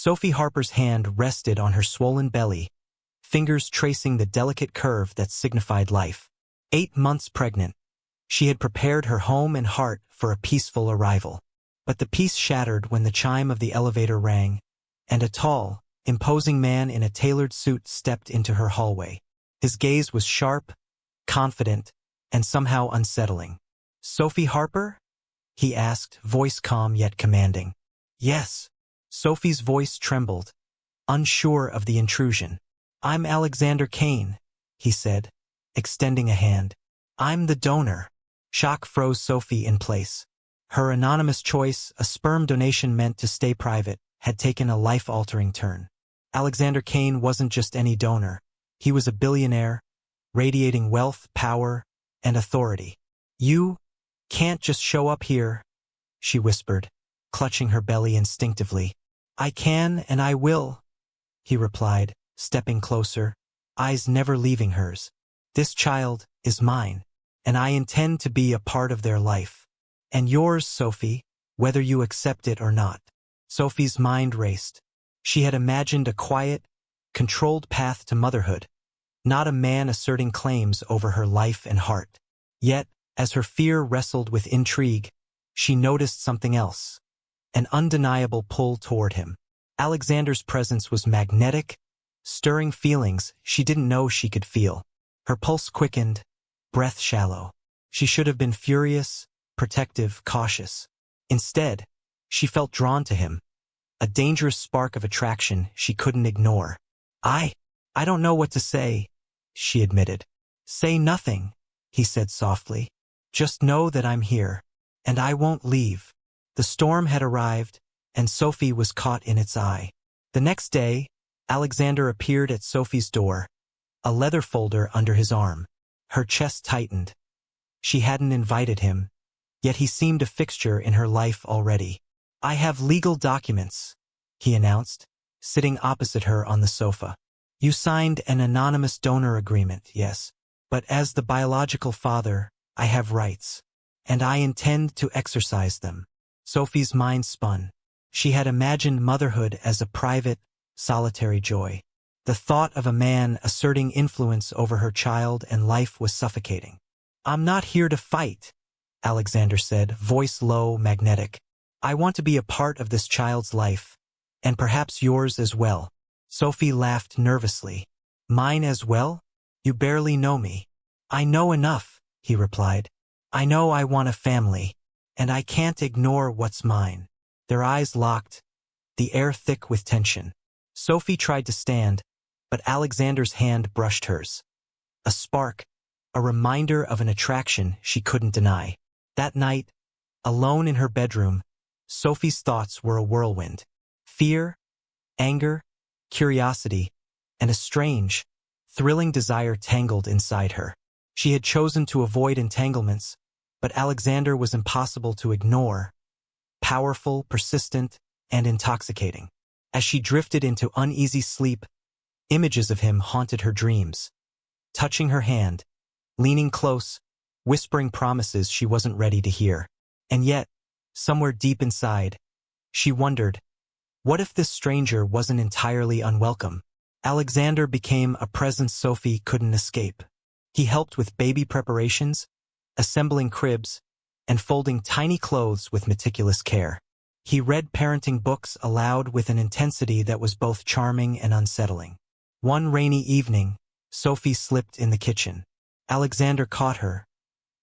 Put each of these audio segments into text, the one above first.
Sophie Harper's hand rested on her swollen belly, fingers tracing the delicate curve that signified life. 8 months pregnant, she had prepared her home and heart for a peaceful arrival. But the peace shattered when the chime of the elevator rang, and a tall, imposing man in a tailored suit stepped into her hallway. His gaze was sharp, confident, and somehow unsettling. "Sophie Harper?" he asked, voice calm yet commanding. "Yes." Sophie's voice trembled, unsure of the intrusion. "I'm Alexander Kane," he said, extending a hand. "I'm the donor." Shock froze Sophie in place. Her anonymous choice, a sperm donation meant to stay private, had taken a life-altering turn. Alexander Kane wasn't just any donor. He was a billionaire, radiating wealth, power, and authority. "You can't just show up here," she whispered, clutching her belly instinctively. "I can and I will," he replied, stepping closer, eyes never leaving hers. "This child is mine, and I intend to be a part of their life. And yours, Sophie, whether you accept it or not." Sophie's mind raced. She had imagined a quiet, controlled path to motherhood, not a man asserting claims over her life and heart. Yet, as her fear wrestled with intrigue, she noticed something else, an undeniable pull toward him. Alexander's presence was magnetic, stirring feelings she didn't know she could feel. Her pulse quickened, breath shallow. She should have been furious, protective, cautious. Instead, she felt drawn to him, a dangerous spark of attraction she couldn't ignore. I don't know what to say," she admitted. "Say nothing," he said softly. "Just know that I'm here, and I won't leave." The storm had arrived, and Sophie was caught in its eye. The next day, Alexander appeared at Sophie's door, a leather folder under his arm. Her chest tightened. She hadn't invited him, yet he seemed a fixture in her life already. "I have legal documents," he announced, sitting opposite her on the sofa. "You signed an anonymous donor agreement, yes, but as the biological father, I have rights, and I intend to exercise them." Sophie's mind spun. She had imagined motherhood as a private, solitary joy. The thought of a man asserting influence over her child and life was suffocating. "I'm not here to fight," Alexander said, voice low, magnetic. "I want to be a part of this child's life, and perhaps yours as well." Sophie laughed nervously. "Mine as well? You barely know me." "I know enough," he replied. "I know I want a family, and I can't ignore what's mine." Their eyes locked, the air thick with tension. Sophie tried to stand, but Alexander's hand brushed hers. A spark, a reminder of an attraction she couldn't deny. That night, alone in her bedroom, Sophie's thoughts were a whirlwind. Fear, anger, curiosity, and a strange, thrilling desire tangled inside her. She had chosen to avoid entanglements, but Alexander was impossible to ignore, powerful, persistent, and intoxicating. As she drifted into uneasy sleep, images of him haunted her dreams. Touching her hand, leaning close, whispering promises she wasn't ready to hear. And yet, somewhere deep inside, she wondered, what if this stranger wasn't entirely unwelcome? Alexander became a presence Sophie couldn't escape. He helped with baby preparations, assembling cribs, and folding tiny clothes with meticulous care. He read parenting books aloud with an intensity that was both charming and unsettling. One rainy evening, Sophie slipped in the kitchen. Alexander caught her,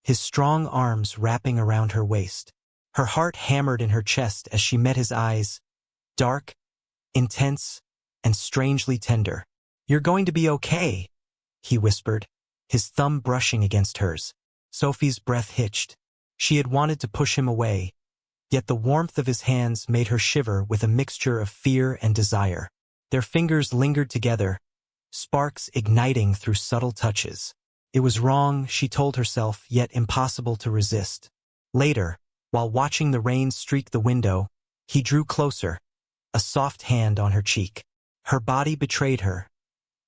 his strong arms wrapping around her waist. Her heart hammered in her chest as she met his eyes, dark, intense, and strangely tender. "You're going to be okay," he whispered, his thumb brushing against hers. Sophie's breath hitched. She had wanted to push him away, yet the warmth of his hands made her shiver with a mixture of fear and desire. Their fingers lingered together, sparks igniting through subtle touches. It was wrong, she told herself, yet impossible to resist. Later, while watching the rain streak the window, he drew closer, a soft hand on her cheek. Her body betrayed her,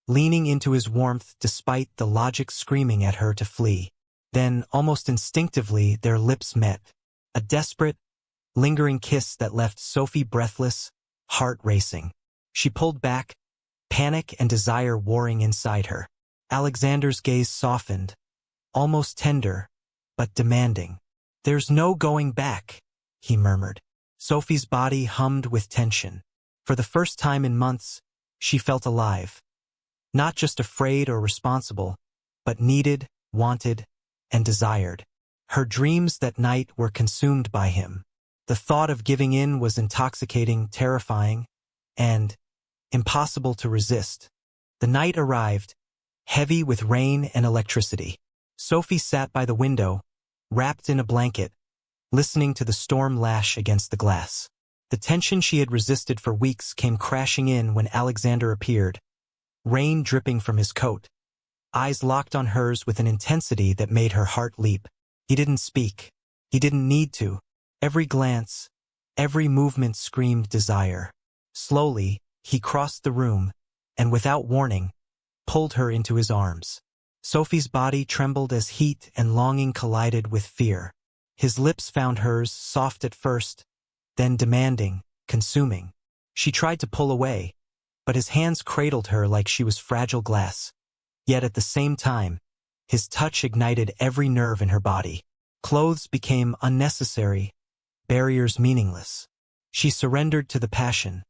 leaning into his warmth despite the logic screaming at her to flee. Then, almost instinctively, their lips met, a desperate, lingering kiss that left Sophie breathless, heart racing. She pulled back, panic and desire warring inside her. Alexander's gaze softened, almost tender, but demanding. "There's no going back," he murmured. Sophie's body hummed with tension. For the first time in months, she felt alive. Not just afraid or responsible, but needed, wanted, and desired. Her dreams that night were consumed by him. The thought of giving in was intoxicating, terrifying, and impossible to resist. The night arrived, heavy with rain and electricity. Sophie sat by the window, wrapped in a blanket, listening to the storm lash against the glass. The tension she had resisted for weeks came crashing in when Alexander appeared, rain dripping from his coat, eyes locked on hers with an intensity that made her heart leap. He didn't speak. He didn't need to. Every glance, every movement screamed desire. Slowly, he crossed the room, and without warning, pulled her into his arms. Sophie's body trembled as heat and longing collided with fear. His lips found hers, soft at first, then demanding, consuming. She tried to pull away, but his hands cradled her like she was fragile glass. Yet at the same time, his touch ignited every nerve in her body. Clothes became unnecessary, barriers meaningless. She surrendered to the passion,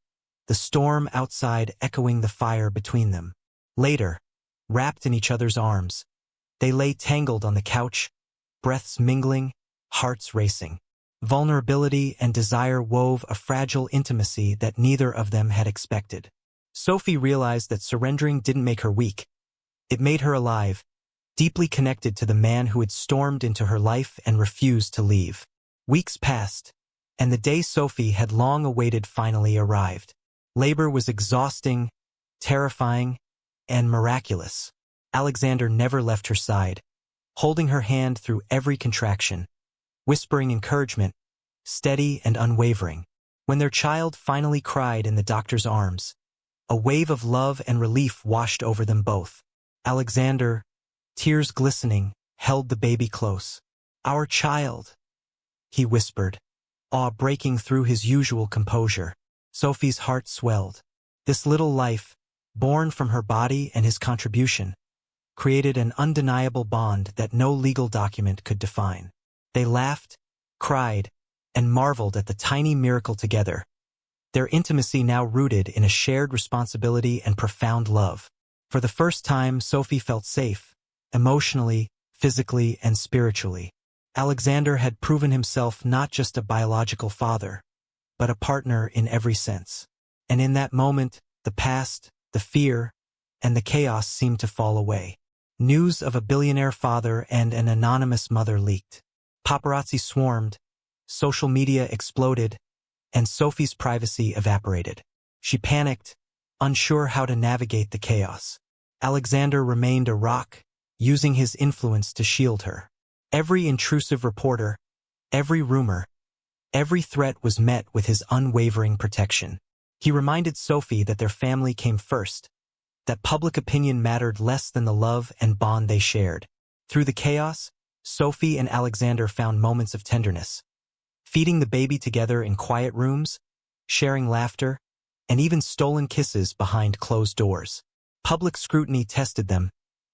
the storm outside echoing the fire between them. Later, wrapped in each other's arms, they lay tangled on the couch, breaths mingling, hearts racing. Vulnerability and desire wove a fragile intimacy that neither of them had expected. Sophie realized that surrendering didn't make her weak. It made her alive, deeply connected to the man who had stormed into her life and refused to leave. Weeks passed, and the day Sophie had long awaited finally arrived. Labor was exhausting, terrifying, and miraculous. Alexander never left her side, holding her hand through every contraction, whispering encouragement, steady and unwavering. When their child finally cried in the doctor's arms, a wave of love and relief washed over them both. Alexander, tears glistening, held the baby close. "Our child," he whispered, awe breaking through his usual composure. Sophie's heart swelled. This little life, born from her body and his contribution, created an undeniable bond that no legal document could define. They laughed, cried, and marveled at the tiny miracle together, their intimacy now rooted in a shared responsibility and profound love. For the first time, Sophie felt safe, emotionally, physically, and spiritually. Alexander had proven himself not just a biological father, but a partner in every sense. And in that moment, the past, the fear, and the chaos seemed to fall away. News of a billionaire father and an anonymous mother leaked. Paparazzi swarmed, social media exploded, and Sophie's privacy evaporated. She panicked, unsure how to navigate the chaos. Alexander remained a rock, using his influence to shield her. Every intrusive reporter, every rumor, every threat was met with his unwavering protection. He reminded Sophie that their family came first, that public opinion mattered less than the love and bond they shared. Through the chaos, Sophie and Alexander found moments of tenderness, feeding the baby together in quiet rooms, sharing laughter, and even stolen kisses behind closed doors. Public scrutiny tested them,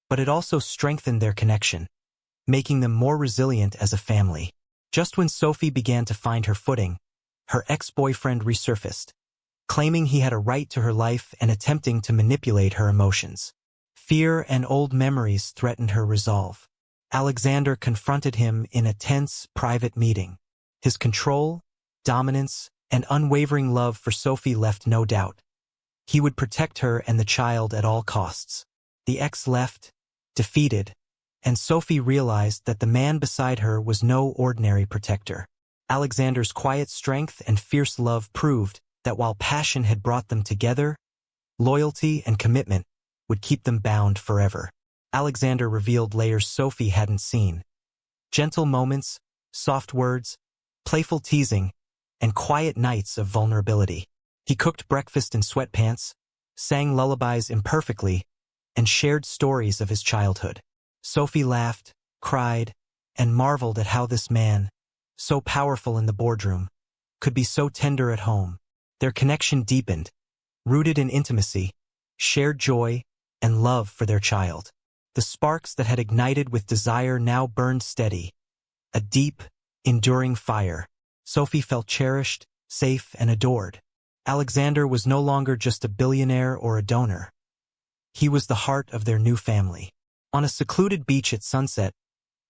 but it also strengthened their connection, making them more resilient as a family. Just when Sophie began to find her footing, her ex-boyfriend resurfaced, claiming he had a right to her life and attempting to manipulate her emotions. Fear and old memories threatened her resolve. Alexander confronted him in a tense, private meeting. His control, dominance, and unwavering love for Sophie left no doubt. He would protect her and the child at all costs. The ex left, defeated, and Sophie realized that the man beside her was no ordinary protector. Alexander's quiet strength and fierce love proved that while passion had brought them together, loyalty and commitment would keep them bound forever. Alexander revealed layers Sophie hadn't seen. Gentle moments, soft words, playful teasing, and quiet nights of vulnerability. He cooked breakfast in sweatpants, sang lullabies imperfectly, and shared stories of his childhood. Sophie laughed, cried, and marveled at how this man, so powerful in the boardroom, could be so tender at home. Their connection deepened, rooted in intimacy, shared joy, and love for their child. The sparks that had ignited with desire now burned steady, a deep, enduring fire. Sophie felt cherished, safe, and adored. Alexander was no longer just a billionaire or a donor. He was the heart of their new family. On a secluded beach at sunset,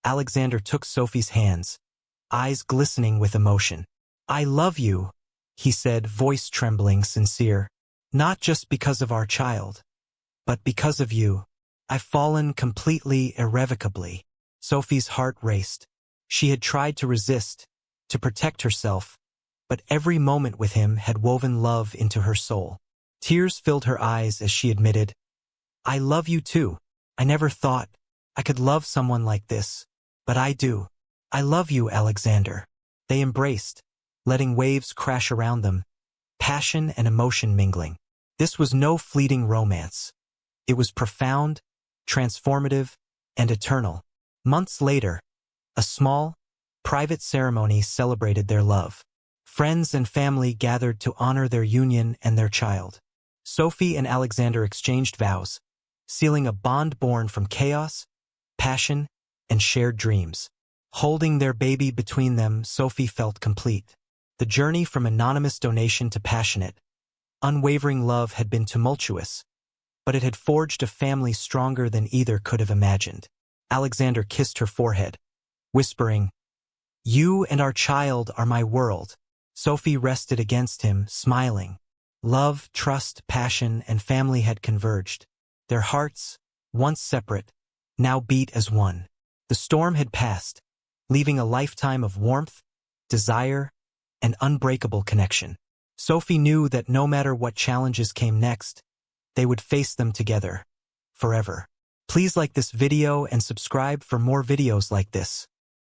Alexander took Sophie's hands, eyes glistening with emotion. "I love you," he said, voice trembling, sincere. "Not just because of our child, but because of you. I've fallen completely, irrevocably." Sophie's heart raced. She had tried to resist, to protect herself, but every moment with him had woven love into her soul. Tears filled her eyes as she admitted, "I love you too. I never thought I could love someone like this, but I do. I love you, Alexander." They embraced, letting waves crash around them, passion and emotion mingling. This was no fleeting romance. It was profound, transformative, and eternal. Months later, a small, private ceremony celebrated their love. Friends and family gathered to honor their union and their child. Sophie and Alexander exchanged vows, sealing a bond born from chaos, passion, and shared dreams. Holding their baby between them, Sophie felt complete. The journey from anonymous donation to passionate, unwavering love had been tumultuous, but it had forged a family stronger than either could have imagined. Alexander kissed her forehead, whispering, "You and our child are my world." Sophie rested against him, smiling. Love, trust, passion, and family had converged. Their hearts, once separate, now beat as one. The storm had passed, leaving a lifetime of warmth, desire, and unbreakable connection. Sophie knew that no matter what challenges came next, they would face them together, forever. Please like this video and subscribe for more videos like this.